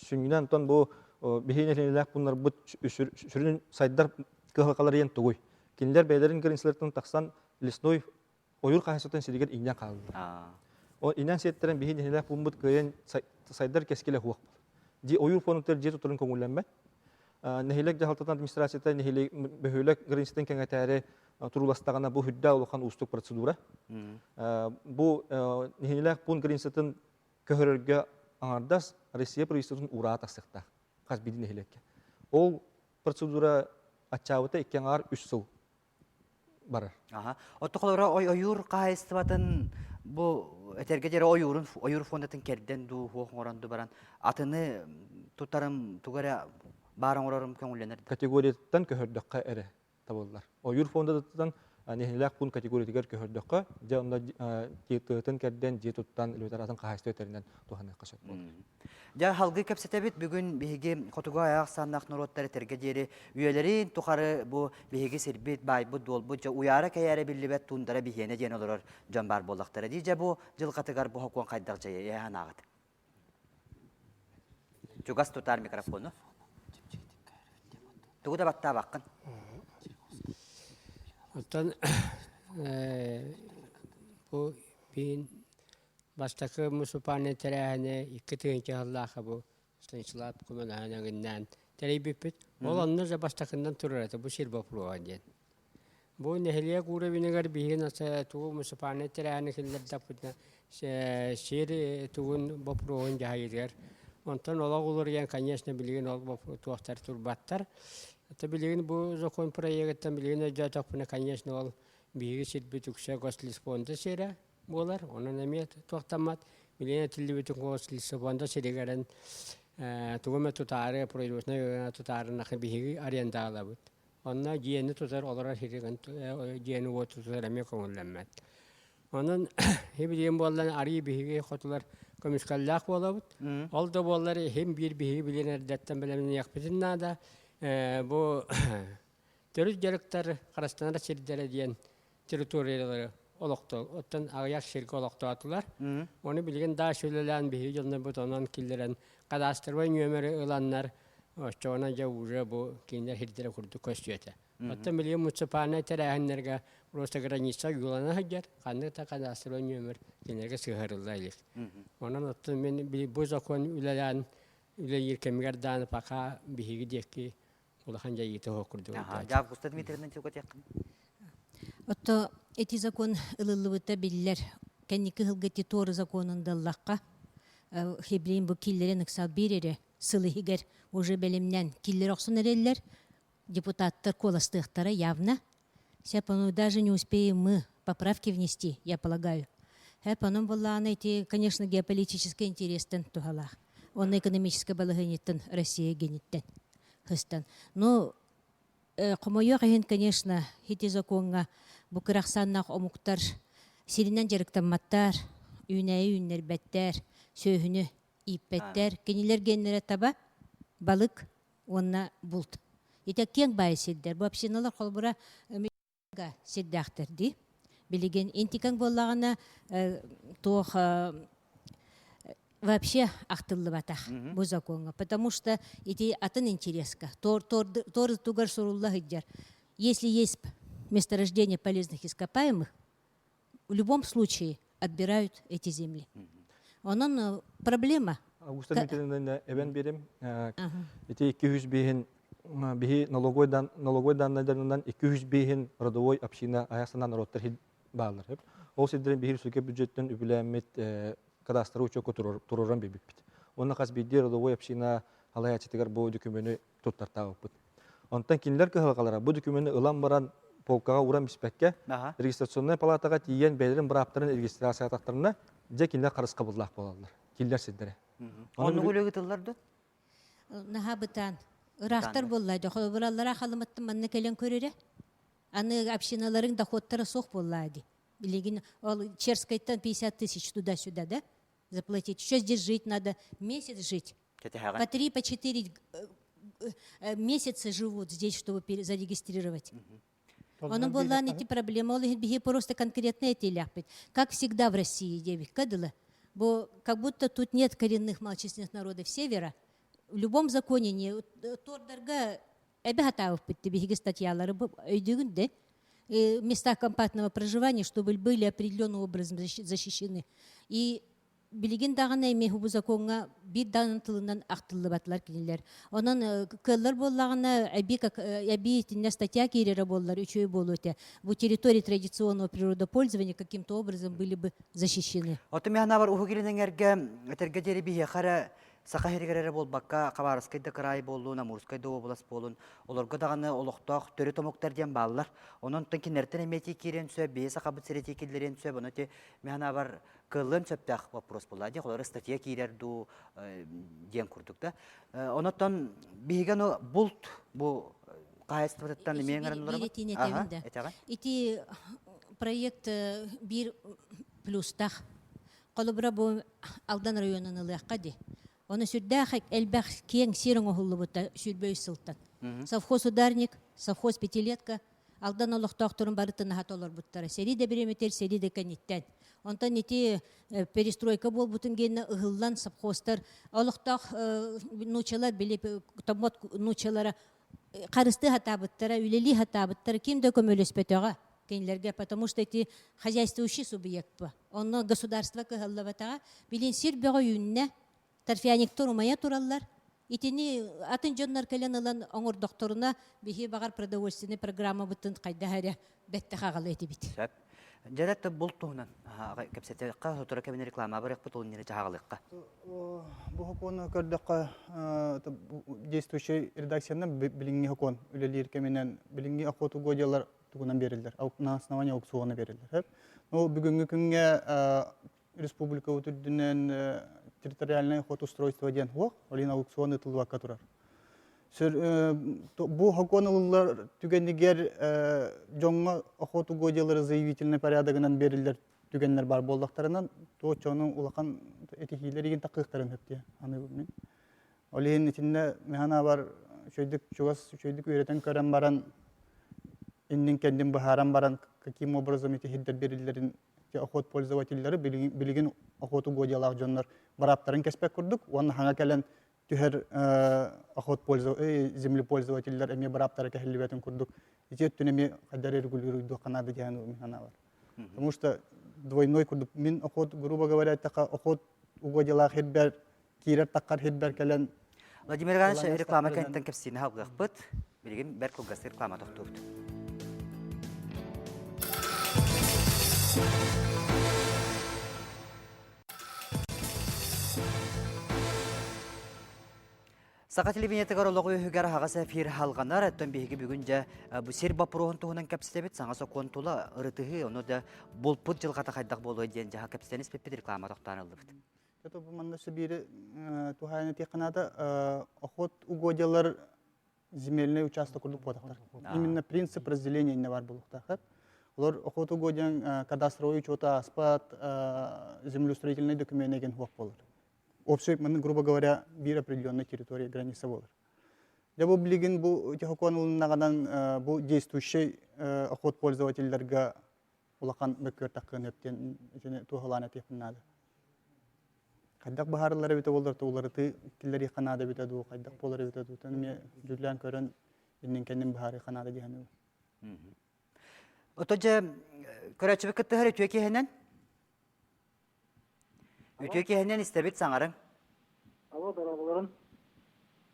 Шүнгүнөн тон бу бихинелелек бунар бут сүрүн сайдар кылкалар ен тугуй. Киндер бейлерин гринслертен таксан лесной ойур кайсытын сиригер иңнен калды. O inan setlerin bihin hilah pumbut köyün saydar keskile huak. Di oyur fonutlar jetu turun kongullanma. Nehilek jahaltatan administrasiyata nehilek behülek grinsten kengatare turulastagana bu hüdda ulukan ustuk prosedura. Bu nehilek pun grinsten köhörge anardas Rusiya proistutun urat asıqta. Qaz bidin nehilek. O prosedura açavıta ikken ağır 3 yıl barar. Otoqlara oyur qayıstыбатын bu etergecere oyur fondatın kerden du hoğorandı baran atını tutarım tugara baran orarım köngüllenir. Kategoriyadan köhördökka ere tabollar. Oyur fondatın nehilak pun kategoriyatigar köhördökka ja onda jetutun kerden jetuttan ilvetaratan kahaysta öterinden tuhanı qasat boldu. Ja halgı kapsetebit bugün bihigi kotuga ayaq sannaq nurotlar etergecere üyelerin tuqarı bu bihigi sirbit bay bu dol bu ja uyara kayara billibet tundara bihene den olur jambar bollaqtara dije bu jıl qatagar bu hokon qaydaq jaya yahanağıt. Jugas tutar mikrofonu. Tuğda batta baqqın. Ondan bu bin baştaki musupane terehane iki tığınca Allah'a bu stançılar kumanağından tereyipit. Olanlar da baştakından turardı bu şirba proğanyen. Bu nehliye kuru binigar bihin asa tuğu musupane terehane killerda putna şir tuğun bu proğan cahayırlar. Ondan ola olur yan kanyasına bilgin ol bu tuğaktar turbattar. Hatta bilgin bu zakon proyektten bilgin jatapına kanyasına ol bihi şirbi tukşa goslis fonda şira. Bolar, onun emniyet tuğtamat, milyon tilli bütün koslis fonda şirigaren tuğuma tutarı proyektina tutarı nakı bihi arayan dağılabıt. Onlar giyeni tutar olarak şirigen giyeni o tutar emniyet konullanmat. Onun hepsi bollan arı bihi kotular komiskallak bolabıt. Oldu bolları hem bir bihi bilen erdetten bilemin yakpitin nada. Bu terörist gerekler Karastan'a şirdere diyen teritoriyaları oluktu. Ottan ayak şirki oluktu atılar. Onu bilgin daha söylenen bir yılında butonan killerin kadastırma nömeri olanlar çoğuna cevuru bu kinler hirdere kurdu koşuyordu. Ottan bilgin mutsupane terehenlerge Rosta granitsa yolana hacer. Kandı ta kadastırma nömeri kinlerge sığırıldaylık. Onun ottan ben bu zakon ülelen üle yirkemigerdan paka bihi diyeki улахан жайыты хокурду. Жав Густав Дмитриевна çok yakın. Отто эти закон ылылыбыта биллер кәнники хылгыти торы законында лаққа хеблейн бу киллерен ыксал берере сылыгер уже белемнен киллер оксун эреллер депутаттар коластыктары явно. Сяпану даже не успеем мы поправки внести, я полагаю. Потом была эти, конечно, геополитически интересен тухалах. Он экономически балагенитен Россия генитен. Хыстан. Но комойо ген, конечно, хити законга букырахсаннах омуктар сиринен жарыктамматтар, үйнәй бәттер, сөйхүнү иппеттер, кенилер геннере таба балык онна булт. Ите кең бай сиддер. Бу общиналар холбура сиддахтер ди. Билеген интикаң боллагана тох вообще ахтыллы батах бу законга, потому что эти атын интереска. Тор тугар сурулла хиджар. Если есть месторождение полезных ископаемых, в любом случае отбирают эти земли. Onun проблема. Августа мекенинен эбен берем. Эти 200 бейин бихи налоговой данныдарынан 200 бейин родовой община аясынан народтар хит баалар. Ол сиддерин бихир сүке бюджеттен үбүләмет кадастр учетко туруран бибит. Онна кас бидер родовой община алаячтыгар бу документы туттартабыт. Онтан кинлер кылгалара бу документы ылан баран полкага уран биспекке регистрационный палатага тиен бәйлерин бираптарын регистрация тактарына же кинлер карыз кабылдак болалар. Кинлер сиддере. Onu gülügütüllerdi? Nahabıtan. Iraqtar bollaydı. Buralara halımıttım manna kelen körere. Anı общиналарын доходтары соқ боллайды. Билеген, ол Черскайттан 50 тысяч туда-сюда, да? Заплатить. Еще здесь жить надо. Месяц жить. По 3, по 4 месяца живут здесь, чтобы зарегистрировать. Он был эти проблемы. Он просто конкретно эти ляпает. Как всегда в России, девик, кадыла. Как будто тут нет коренных малочисленных народов севера. В любом законе не тордарга эбегатав подтебиги статьялары өйдүгүндө места компактного проживания, чтобы были определенным образом защищены. И билеген дагана эме бу законга бир данын тылынан актылы батлар кинилер. Онун кыллар боллагана аби тинне статья кирере боллар үчөө болуте. Бу территории традиционного природопользования каким-то образом были бы защищены. Отумяна бар ухугиринеңерге этергедери бие хара сакахиргерere болбакка Кабарыскайда край болуна, Мурскайда область болун. Олорго даганы олокток төрө томоктар ден баллар. Онун тенкинертен эмети кирен сөп, бейса кабыт сирети килдерен сөп, оноте механа бар кылын сөптак вопрос болады. Олар статья кирерду ден курдук да. Оноттон бейген булт бу кайыстырыттан эмеңерин олар бар. Ити проект бир плюстах. Колубра бу Алдан районунун ылыакка ди. Оны сүрдәхәк әлбәх кең сирен оһуллы бута сүрбөй сылтан. Совхоз ударник, совхоз пятилетка, алдан олохтоқ турын барытын хатолар буттара. Сери де биреметер, сери де каниттен. Онтан нити перестройка бол бутын генне ыһыллан совхозтар олохтоқ нучалар билеп томот нучалара карысты хатабыттара, үлели хатабыттара ким де көмөлөспөтөгө кенлерге, потому что эти хозяйствующий субъект ба. Онно государство кыһыллабатага билин сир бөгө юнне Тарфияник турмая тураллар. Итини атын жоннар келен алан оңор докторуна бихи багар продовольственный программа бутын кайда харе бетте хагалы эти бит. Жаратты бултугунан кепсетекка сотора кебин реклама барак бутулун нере жагалыкка. Бу хокон көрдөккө действующий редакциядан билинги хокон үлелер кеменен билинги охоту годялар тугунан берилдер. На основании аукциона берилдер. Но бүгүнкү күнгө республика өтүрдүнөн территориальное охотустройство ден хок, олин аукционы тылуакка турар. Бу хоконылар түгендигер жоңго охоту годялары заявительный порядогынан берилдер түгеннер бар болдактарынан то чону улакан этихилер иген такыктарын хөптү. Аны мен олин итинне механа бар чөйдүк чугас чөйдүк үйрөтөн көрөн баран иннин кендин бахаран баран каким образом эти хиддер берилдерин охот пользовательдері билеген охоту годялар жоннор бараптарын кеспек курдук. Оны хаңа келен түһер охот землепользовательдер эме бараптары кехилбетин курдук. Итеттүн эме кадар регулируйду канады дияны механа бар. Потому что двойной курдук. Мен охот, грубо говоря, така охот угодялар хидбер кирер таккар хидбер келен. Владимир Иванович реклама кенттен кепсини халгыкпыт. Билген беркулгас реклама токтурду. Сақа телевинетігар олығы өйігер ағасы эфир халғанар, әттен бейгі бүгінже бұл сер бапыруғын туғынан кәпістебет, саңасы контула ұрытығы, оны да болпыт жылғата қайдақ болуы дейін жаға кәпістеніс пеппеді реклама тоқтан алды бұд. Это bu manda собири тухайны теканада охот угодьялар земельный участок курдук подактар. Именно принцип разделения не бар булуктахат. Олар охот угодьян кадастровый учета, аспат, землеустроительный документ еген хуак болар. Общий, грубо говоря, бир определенной территории границы болар. Я бы блигин бу техокон улнагадан бу действующий охот пользовательдерга улахан беккер таккын эптен тухалана тепнады. Кайдак бахарлары бите болдырты, улары ты киллери ханада бите ду, кайдак болары бите ду. Таны ме жүрлән көрөн иннен кендин бахары ханада дигәне. Отожа көрәчебе кытты хәре төйке хәнән? Төйке хәнән истәбит саңарың. Ало, барабыларын.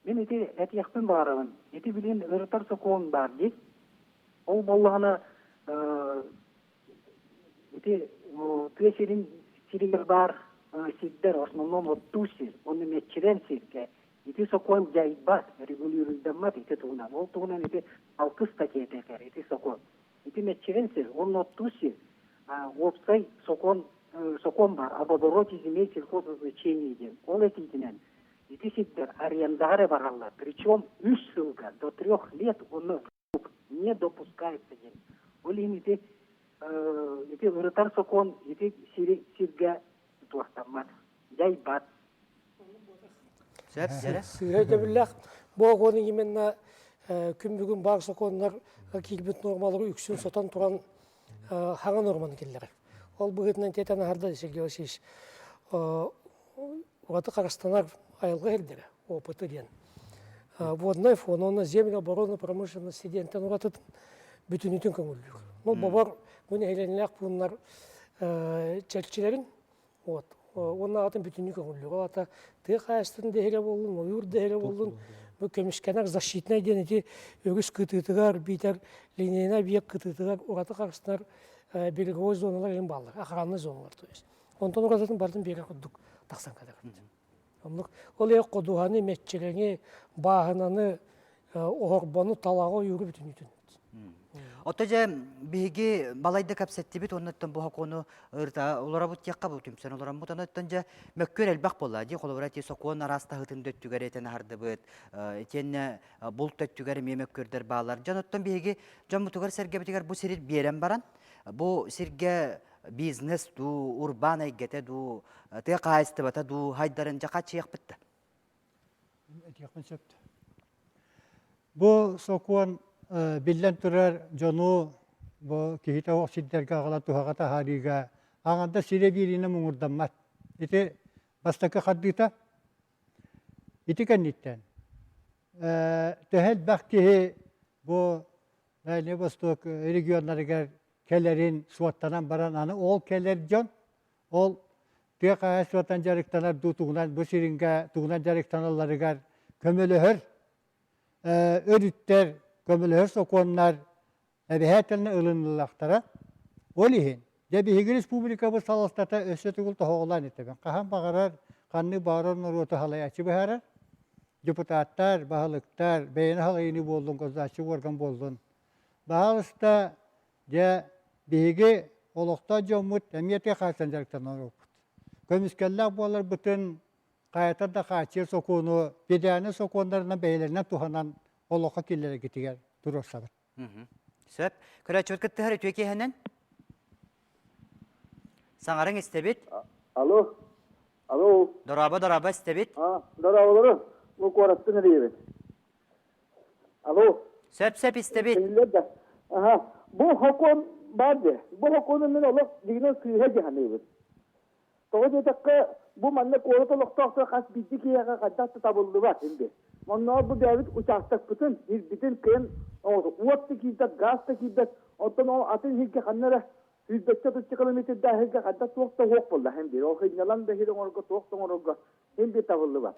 Мен эти яктын барабын. Эти билен ыртар сокон бар ди. Ол боллаганы эти төшерин сиригер бар. Сиддер, в основном вот туси, он имеет черенсирке. И ты сокон джайбас, регулирует дамат, и ты туна. Вот туна, и ты алкыстаки текер, и ты сокон. И ты имеет черенсир, он от туси, опсай сокон бар, обороте земель сельхозозначения идем. Он эти идем. И ты сиддер, арендары баралла. Причем 3 ссылка, до 3 лет он не допускается. Олин, и ты вратар сокон, и ты сирга туақтамат. Жай бат. Сүйрейді білләқ, бұл оның еменна күн бүгін бар соқонлар кейбіт нормалары үксін сотан тұран хаңа норманы келдері. Ол бұғытынан тетен ағарда Сергей Васильевич. Ораты қарастанар айылға келдері, опыты ден. Водной фон, оны земля, оборона, промышленность, дентен оратыдың бүтін үтін көңілдік. Ну, бабар, бұны әйленіләқ бұнлар чәрчілерін, onun adın bütünlük oldu. O ata tık hayastın değeri olun, uyur değeri olun. Bu kömüşkenar zaşitine denedi. Ögüs kıtıtıgar, biter lineyine bir kıtıtıgar. Orada karşısınlar belirgöz zonalar elin bağlar. Akranlı zonalar. Ondan oradan bardan bir yere koyduk. Taksan kadar. Olaya koduhanı, metçelerini, bağınanı, oğurbanu, talağı yürü bütünlüğün. Отожа биги балайды капсетти бит оннаттан бу хакону ырта олара бут якка бу түмсен олара мутанаттан жа мөккөр элбак болла ди колобрати сокон араста хытын дөттүгөр этен харды бит этенне булт дөттүгөр мемөккөрдөр баалар жанаттан биги жамутугар сергебитигер бу сирит берен баран бу сирге бизнес ду урбан айгете ду те кайсты бата ду хайдарын жака чыяк битти бу сокон Billen turar jonu bu kihita o sidderga gala tuhagata hariga anganda sire birine mungurdammat ite bastaka khaddita ite kanitten tehel bakti bu ne bostok regionlarga kellerin suattanan baran anı ol keller jon ol te kaya suattan jariktanar du tuğnan bu siringa tuğnan jariktanallarga kömölöhör örütter kömülhör sokonlar ebehetelne ılınlılaktara olihin Debi Respublika bu salastata ösötügül toğulan eteben. Kahan bağırar, kanlı bağırın rotu halayatçı bağırar. Deputatlar, bahalıklar, beyin halayını boldun, kozdaşçı organ boldun. Bahalısta de bihigi olukta jomut emniyete karşılanacaktan olukut. Kömüskeller bolar bütün kayatar da kaçır sokunu, bedeni sokunlarına beylerine tuhanan olukka killere gitiger. Durur sabır. Söp, kıraçıvıt kıttı harı tüyeki hemen? Sanarın istebit? Alo. Alo. Doraba istebit? Dorabaları. Bu korattı ne diyeyim? Alo. Söp istebit. Aha. Bu hukun vardı. Bu hukunun ne olur? Dinin kıyıha cehenneyi. Doğru dakika bu manne koratılıkta kas bitti ki ya kadar tabuldu var şimdi. Onlar bu devlet uçakta bütün kıyın uvattı ki de gazta ki de ondan o atın hilke kanlara 100 kilometre daha kadar tuğda hok buldu hem bir. O yalan da hiç orada tuğda orada hem bir tabuldu var.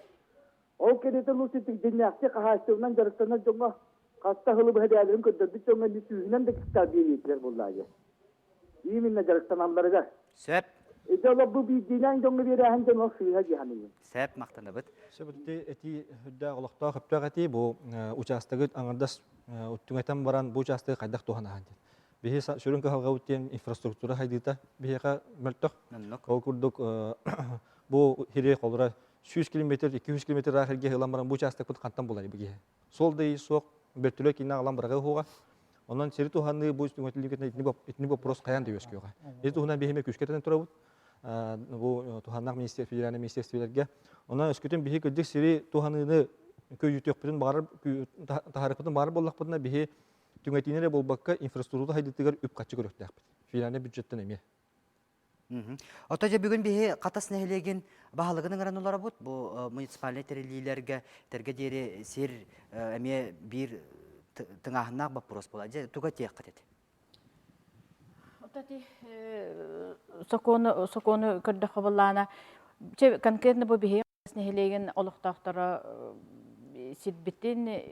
O kedi de lusitik dünyası kahastığından jarıklarına jonga kasta hılı bu hediyelerin kötüdü jonga nüsühünen de kitabı yiyikler bulladı. İyi minne jarıktan anlarıga. Söp. İnşallah bu bildiğinden dönü bir ahan dönü sıyha gihanıyım. Сәп мақтаны бит. Себетте эти хүддә олохта хөптәг әти бу участогы аңардас уттуңайтан баран бу участогы кайдак тухана ханди. Бихи сүрүн калга үттен инфраструктура хайдыта бихига мөлтөк. Ол курдук бу хире колора 100 км 200 км рахилге хылан баран бу участок бут кантан булай биге. Сол дей сок бертүлө кина алан барга хуга. Онан сери туханы бу үстүңөтүлүгүнө итни бу прос каян деп өскөга. Эти тухана бихиме күскетен турабыт. Бу туханнак министр федеральный министрлерге ona öskütün bihi ködük siri tuhanını köyütüyökpütün bağırıp taharıpıtın bağırıp bollakpıtına bihi tüngetiğine bolbakka infrastrukturda haydıttıgar üp kaçı göröktüyakpıt. Filane büdjetten emi. Otaca bugün bihi qatas nehilegen bahalığının aranılara bud. Bu municipalite terililerge terge deri sir emi bir tыңahınaq bapros bolacak. Tuga tiyakkat eti. Otati sokonu kırdı xabalana. Конкретно bu bihi nehilegen oluqtaqtara sitbitin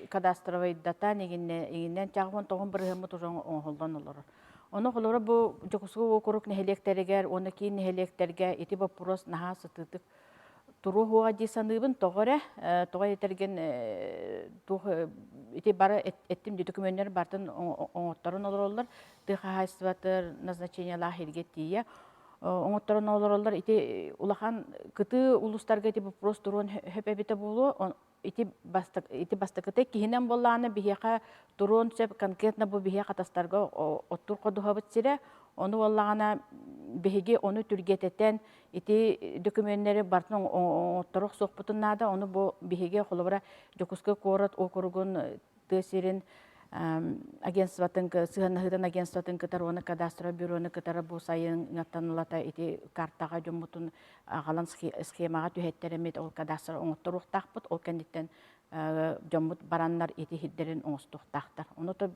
kadastrovay data neginden çağvan toğun birhemi tuzun onholdan olur. Onu xolora bu jokusgu okuruk nehilekteriger, onu ki nehilekterge iti bapros naha sıtıtık turu huwa disanıbın toğore toğa yetergen iti bara ettim dokümentler bartın onotların olurlar. Dıha haysvatır назначение lahirget diye. Оңоттарын олороллар ити улахан кыты улустарга ити вопрос турун хөпебите болу ити бастакыты кихинен болланы бихека турун сеп конкретно бу бихе катастарга оттур кодухабыт сире ону боллагана бихиги ону түргететен ити документтери бартын отторок сокпутунада ону бу бихиге холобра жокуска корот окуругун тесирин агентствотын сыгынахыдан агентствотын кытар оны кадастро бюроны кытары бу сайын ңаттанылата ити картага жомутун агалан схемага түһеттеремет ол кадастро оңоттуруктакпыт ол кендиттен жомут бараннар ити хиддерин оңостуктактар. Ону то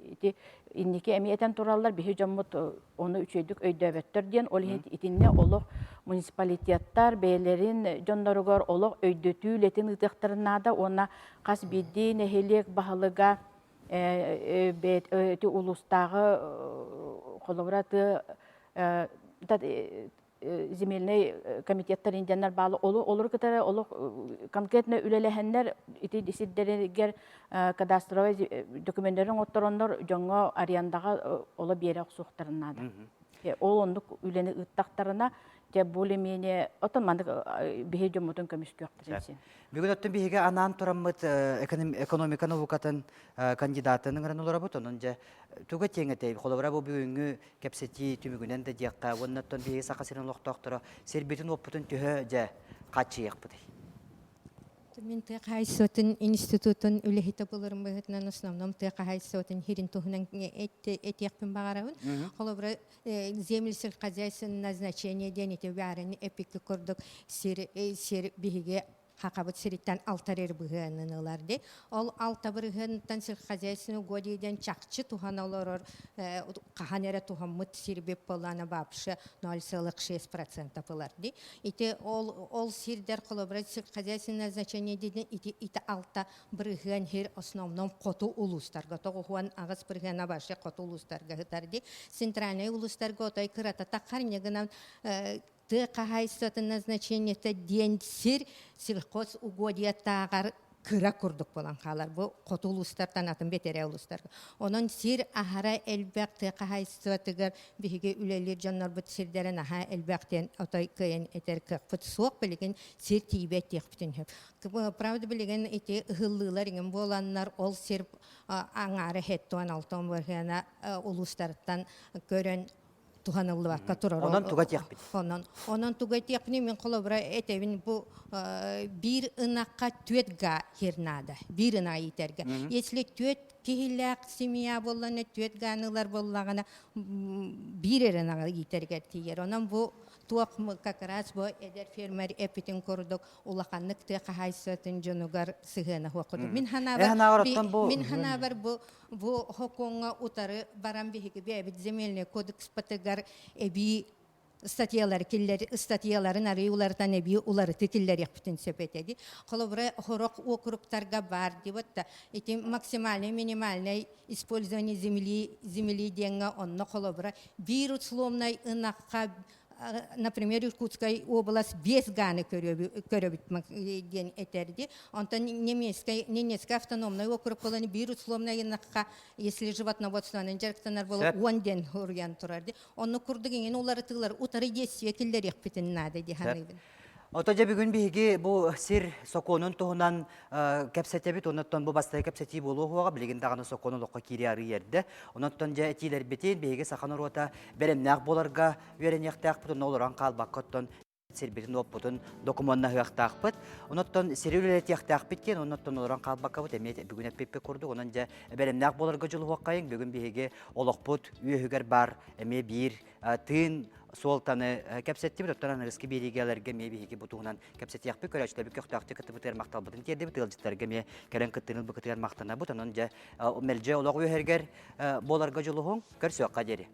ити инники эмиетен тураллар бихи жомут оны үчөйдүк өйдөбөттөр диен ол итинне олох муниципалитеттар бээлерин жондоругор олох өйдөтүүлетин ытыктырынада она кас бидди нехелек баһалыга бет улустагы холовраты земельный комитеттер инденнер балы олор кытары олор конкретно үлелехеннер ити дисиддеригер кадастровый документтерин оттороннор жоңго арендага ола берек суктарынады. Ол ондук үлени ыттактарына те более-менее отомандык бихе жомутун көмүскөктүрүн. Бүгүн өттөн биһиге анан тураммыт экономика наукатын кандидатының ранулара бут онун же туга теңете холобра бу бүгүнгү кепсети түмүгүнен да жакка оннотон биһиге сакасырын локтоктора сербитин оппутун төһө же качыякпыт. Мен тыйқайсотын институтын үлехите болырым быгытынан основном тыйқайсотын хирин тухунан этекпин багарабын. Холобра земельсельхозяйственное назначение денете вярен эпикли курдук сир биһиге хакабыт сириттен алтарер быгыныларды. Ол алта быгынтан сельхозяйственный годиден чакчы тухан олорор каханера тухаммыт сирбеп болана бапшы 0,6% боларды. Ите ол сирдер колобрат сельхозяйственное назначение деден ите алта быгын хер основном коту улустарга тогуан агыс быгына башы коту улустарга гытарды. Центральный улустарга отай кырата такарнегынан тыйқайсотын назначениете ден сельхоз угодияттагар кыра курдук болан халар бу котулустартан атын бетере улустарга. Онон сир ахара элбек тыйқайсотыгар биһиге үлелер жаннар бут сирдерен аха элбектен отой кыйын этер кыпыт суок билген сир тибет текптин хеп. Правда билген эти гыллылар иген боланнар ол сир аңары хеттон алтон бергена улустарттан көрөн туханылла катурор. Онан туга тиякпит. Онан туга тиякпит мен колобра этевин бу бир ынакка түетга хернада. Бир ына итерге. Если түет кихилак семья болланы түет ганылар боллагана бир ына итерге тиер. Онан бу туак как раз бу эдер фермер эпитин кордук улаканнык тыйқайсатын жонугар сыгына хокуду. Мен ханабар бу хоконга утары баран биһиге бебит земельный кодекс патыгар эби статьяларын арыюлардан эби улары титиллер япытын сөпетеди. Холобра хорок округтарга бар дибатта эти максимальный минимальный использование земли денга онно холобра бир условный ынакка например, Иркутской область без ганы көрөбүт ден этерди. Онтан Ненецкий автономный округ боланы бир условныйнакка, если животноводствонун жарыктанар болуп 10 ден урян турарды. Онну курдугенен улары тыглар утары действия киллер якпитин нада диханыбын. Отожа бүгін биһиги бу сир соконун туһунан кепсетебит, оннотон бу бастай кепсети болуға билигин даганы сокону локка кири ары ерде. Оннотон жа этилер бетин биһиги сахан урута беремнак боларга үйренектак бутун олоран калбаккоттон сирбитин оппутун документна хыактакпыт. Оннотон сирүлелет яктак биткен, оннотон олоран калбаккабыт эме бүгүн эппеппе курдук. Онон жа беремнак боларга жолугаккайын бүгүн биһиги олокпут үйөгөр бар эме бир тын Солтаны кепсетти бит оттан риски беригелерге мебиги бутугунан кепсети яқпы көрөчтө бик көктакты кытып битер мактал бутун терди бит ылжыттарга ме керен кыттыныл быкытыр мактана бут анан же мелже олог үйергер боларга жолугун көрсөк кадери